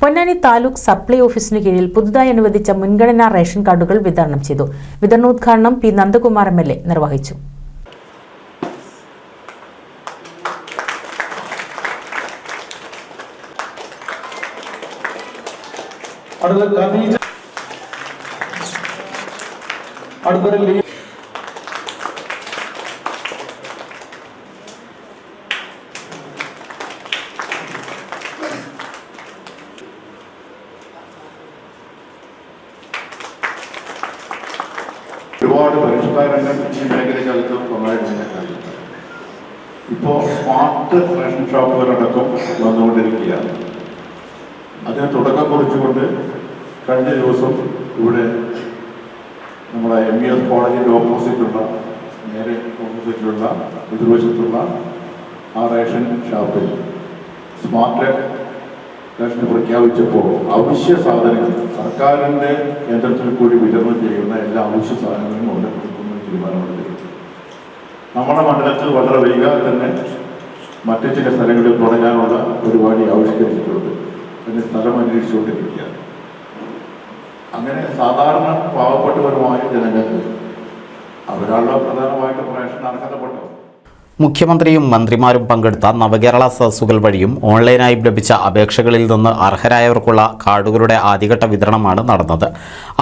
Ponnani taluk supply ഓഫീസിന് കീഴിൽ പുതുതായി അനുവദിച്ച മുൻഗണനാ റേഷൻ കാർഡുകൾ വിതരണം ചെയ്തു. വിതരണോദ്ഘാടനം പി നന്ദകുമാർ MLA നിർവഹിച്ചു. ഒരുപാട് പരിഷ്കാരങ്ങൾ ഈ മേഖലകൾക്ക് ഉണ്ടായിട്ടുണ്ട്. ഇപ്പോൾ സ്മാർട്ട് റേഷൻ ഷോപ്പുകളടക്കം വന്നുകൊണ്ടിരിക്കുകയാണ്. അതിന് തുടക്കം കുറിച്ചുകൊണ്ട് കഴിഞ്ഞ ദിവസം ഇവിടെ നമ്മുടെ MES കോളേജിൻ്റെ നേരെ ഓപ്പോസിറ്റിലുള്ള എതിർവശത്തുള്ള ആ റേഷൻ ഷോപ്പിൽ സ്മാർട്ട് റേഷൻ പ്രഖ്യാപിച്ചപ്പോൾ അവശ്യ സാധനങ്ങൾ സർക്കാരിൻ്റെ കേന്ദ്രത്തിൽ കൂടി വിതരണം ചെയ്യുന്ന എല്ലാ അവശ്യ സാധനങ്ങളും അവിടെ കൊടുക്കുന്ന തീരുമാനമെടുത്തിട്ടുണ്ട്. നമ്മുടെ മണ്ഡലത്തിൽ വളരെ വൈകാതെ തന്നെ മറ്റു ചില സ്ഥലങ്ങളിൽ തുടങ്ങാനുള്ള പരിപാടി ആവിഷ്കരിച്ചിട്ടുണ്ട്. അതിന് സ്ഥലം അന്വേഷിച്ചുകൊണ്ടിരിക്കുകയാണ്. അങ്ങനെ സാധാരണ പാവപ്പെട്ടവരുമായ ജനങ്ങൾക്ക് അവരാളുടെ പ്രധാനമായിട്ടും റേഷൻ അർഹതപ്പെട്ടു. മുഖ്യമന്ത്രിയും മന്ത്രിമാരും പങ്കെടുത്ത നവകേരള സദസ്സുകൾ വഴിയും ഓൺലൈനായി ലഭിച്ച അപേക്ഷകളിൽ നിന്ന് അർഹരായവർക്കുള്ള കാർഡുകളുടെ ആദ്യഘട്ട വിതരണമാണ് നടന്നത്.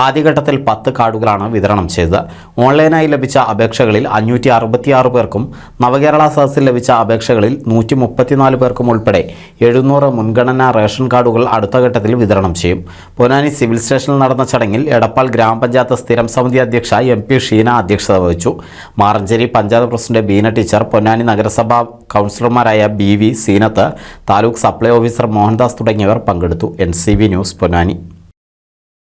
ആദ്യഘട്ടത്തിൽ 10 കാർഡുകളാണ് വിതരണം ചെയ്തത്. ഓൺലൈനായി ലഭിച്ച അപേക്ഷകളിൽ 566 പേർക്കും നവകേരള സദസ്സിൽ ലഭിച്ച അപേക്ഷകളിൽ 134 പേർക്കും ഉൾപ്പെടെ 700 മുൻഗണനാ റേഷൻ കാർഡുകൾ അടുത്ത ഘട്ടത്തിൽ വിതരണം ചെയ്യും. പൊന്നാനി സിവിൽ സ്റ്റേഷനിൽ നടന്ന ചടങ്ങിൽ എടപ്പാൾ ഗ്രാമപഞ്ചായത്ത് സ്ഥിരം സമിതി അധ്യക്ഷ MP ഷീന അധ്യക്ഷത വഹിച്ചു. മാറഞ്ചേരി പഞ്ചായത്ത് പ്രസിഡന്റ് ബീന ടീച്ചർ, പൊന്നാനി നഗരസഭാ കൗൺസിലർമാരായ BV Seenath, taluk supply officer Mohandas തുടങ്ങിയവർ പങ്കെടുത്തു. NCV news Ponnani.